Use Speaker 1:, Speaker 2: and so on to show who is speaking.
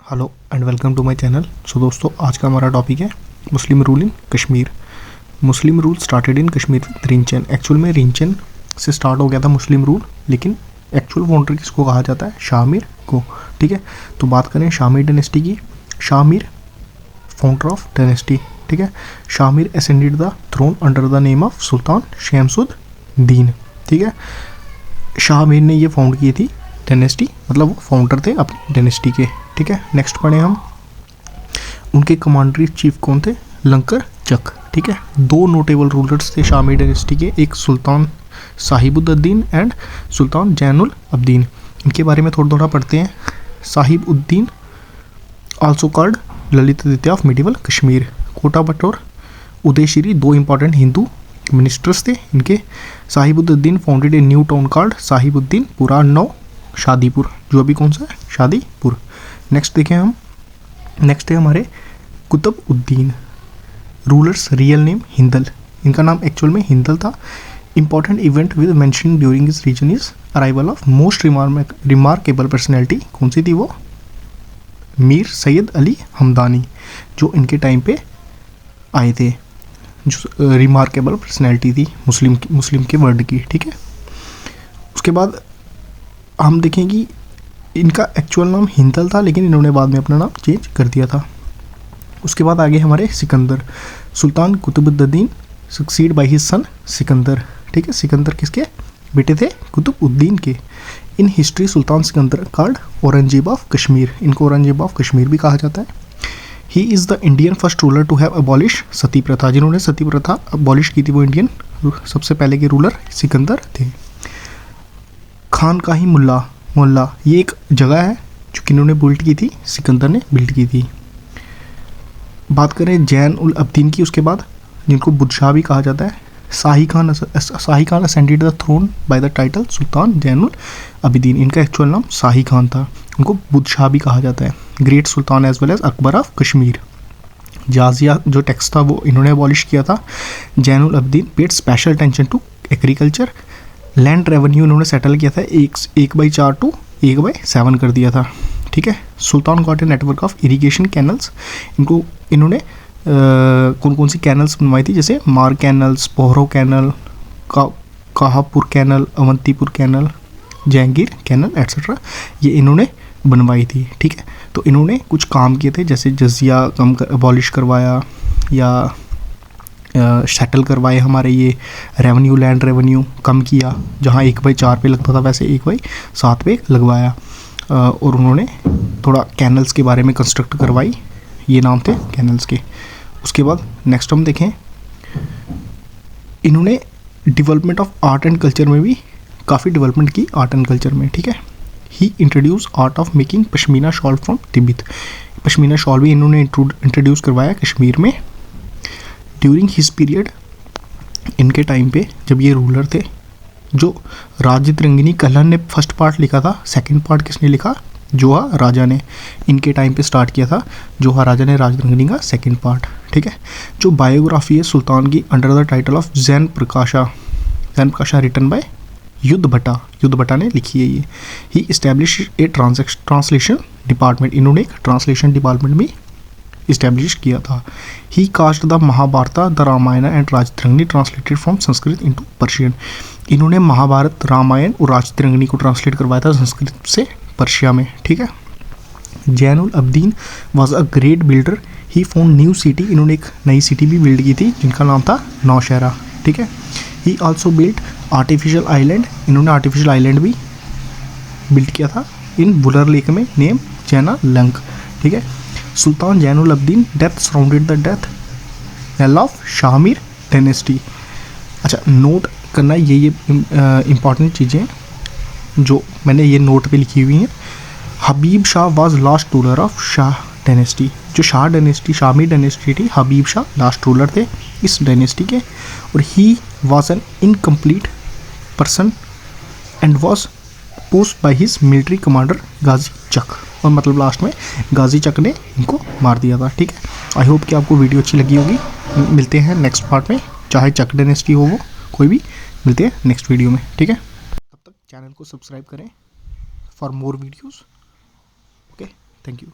Speaker 1: Hello and welcome to my channel. So दोस्तों, आज का हमारा टॉपिक है Muslim rule in Kashmir. Muslim rule started in Kashmir with Rinchan. Actual में रिंचन से स्टार्ट हो गया था मुस्लिम रूल, लेकिन एक्चुअल फाउंडर किसको कहा जाता है? शाह मीर को। ठीक है, तो बात करें शाह मीर डायनेस्टी की। Shah Mir founder of dynasty. ठीक है, Shah Mir ascended the throne under the name of sultan Shamsuddin. ठीक है, शाह मीर ने ये फाउंड की थी डायनेस्टी, मतलब वो फाउंडर थे अपनी डायनेस्टी के। ठीक है, नेक्स्ट पढ़े हम। उनके कमांडर इन चीफ कौन थे? लंकर चक। ठीक है, दो नोटेबल रूलर्स थे शाह मीर डायनेस्टी के, एक सुल्तान साहिबुद्दीन एंड सुल्तान जैनुल अब्दीन। इनके बारे में थोड़ा थोड़ा पढ़ते हैं। Sahibuddin also called Lalit Aditya of medieval Kashmir. Kota Bhatt और उदयश्री दो इंपॉर्टेंट हिंदू मिनिस्टर्स थे इनके। Sahibuddin founded a new town called Sahibuddinpura now Shadipur, जो अभी कौन सा है? शादीपुर। नेक्स्ट देखें हम। नेक्स्ट है हमारे Qutubuddin. Rulers real name Hindal. इनका नाम एक्चुअल में हिंदल था। Important event with mentioning during this region is arrival of most remarkable personality. कौन सी थी वो? मीर सैयद अली हमदानी, जो इनके टाइम पे आए थे, जो रिमार्केबल पर्सनैलिटी थी मुस्लिम के वर्ल्ड की। ठीक है, उसके बाद हम देखें कि इनका एक्चुअल नाम हिंदल था, लेकिन इन्होंने बाद में अपना नाम चेंज कर दिया था। उसके बाद आगे हमारे Sikandar. Sultan Qutbuddin succeed by his son Sikandar. ठीक है, सिकंदर किसके बेटे थे? कुतुबुद्दीन के। In history sultan Sikandar called Aurangzeb of Kashmir. इनको औरंगजेब ऑफ कश्मीर भी कहा जाता है। He is the Indian first ruler to have abolish sati pratha. जिन्होंने सती प्रथा अबॉलिश की थी वो इंडियन सबसे पहले के रूलर सिकंदर थे। खान का ही मोहल्ला, ये एक जगह है जो किन्होंने बिल्ड की थी? सिकंदर ने बिल्ड की थी। बात करें जैन उल अब्दीन की, उसके बाद जिनको बुदशाह भी कहा जाता है। Shahi Khan ascended the throne by the title sultan Zainul Abidin. इनका एक्चुअल नाम शाही खान था, उनको बुदशाह भी कहा जाता है। Great sultan as well as Akbar of Kashmir. Jizya जो टैक्स था वो इन्होंने अबॉलिश किया था। Zainul Abidin paid special attention to agriculture. Land revenue इन्होंने सेटल किया था, 1/4 टू 1/7 कर दिया था। ठीक है, sultan got a network of irrigation canals. इन्होंने कौन कौन सी कैनल्स बनवाई थी? जैसे Mar canals, Pohru canal, Kahapur canal, Avantipur canal, Jahangir canal etcetera, ये इन्होंने बनवाई थी। ठीक है, तो इन्होंने कुछ काम किए थे, जैसे जजिया कम अबॉलिश करवाया या सेटल करवाए। हमारे ये रेवेन्यू, लैंड रेवेन्यू कम किया। जहाँ 1/4 पे लगता था वैसे 1/7 पे लगवाया। और उन्होंने थोड़ा कैनल्स के बारे में कंस्ट्रक्ट करवाई, ये नाम थे कैनल्स के। उसके बाद नेक्स्ट हम देखें, इन्होंने development of art and culture में भी काफ़ी डेवलपमेंट की, आर्ट एंड कल्चर में। ठीक है, he introduce art of making pashmina shawl from Tibet. Pashmina shawl भी इन्होंने इंट्रोड्यूस करवाया कश्मीर में। ड्यूरिंग हिज पीरियड, इनके टाइम पे जब ये रूलर थे, जो राजतरंगिनी कल्हण ने फर्स्ट पार्ट लिखा था, सेकंड पार्ट किसने लिखा? जोहा राजा ने। इनके टाइम पे स्टार्ट किया था जोहा राजा ने राजतरंगिनी का सेकंड पार्ट। ठीक है, जो बायोग्राफी है सुल्तान की under the title of Jain Prakasha written by Yuddha Bhatta ने लिखी है ये। He establish a translation department. इन्होंने एक ट्रांसलेशन डिपार्टमेंट भी इस्टेब्लिश किया था। He cast the Mahabharata, the Ramayana and Rajatarangini translated from Sanskrit into Persian. इन्होंने महाभारत, रामायण और राजतरंगिनी को ट्रांसलेट करवाया था संस्कृत से पर्शिया में। ठीक है, Zainul Abdeen was a great builder. He found new city. इन्होंने एक नई सिटी भी बिल्ड की थी जिनका नाम था नौशहरा। ठीक है, he also build artificial island. इन्होंने आर्टिफिशियल आइलैंड भी बिल्ड किया था इन बुलर लेक में, नेम जैना लंक। ठीक है, sultan Zainul Abidin death surrounded the death knell of Shah Mir dynasty. अच्छा, नोट करना ये इम्पॉर्टेंट चीज़ें जो मैंने ये नोट पे लिखी हुई हैं। Habib Shah was last ruler of Shah dynasty. जो शाह डायनेस्टी, शाह मीर डायनेस्टी थी, हबीब शाह लास्ट रूलर थे इस डायनेस्टी के। और he was an incomplete person and was post by his military commander Ghazi Chak. और मतलब लास्ट में गाजी चक ने इनको मार दिया था। ठीक है, आई होप कि आपको वीडियो अच्छी लगी होगी। मिलते हैं नेक्स्ट पार्ट में, चाहे चक डायनेस्टी हो वो कोई भी, मिलते हैं नेक्स्ट वीडियो में। ठीक है, तब तक चैनल को सब्सक्राइब करें for more videos. Okay, thank you.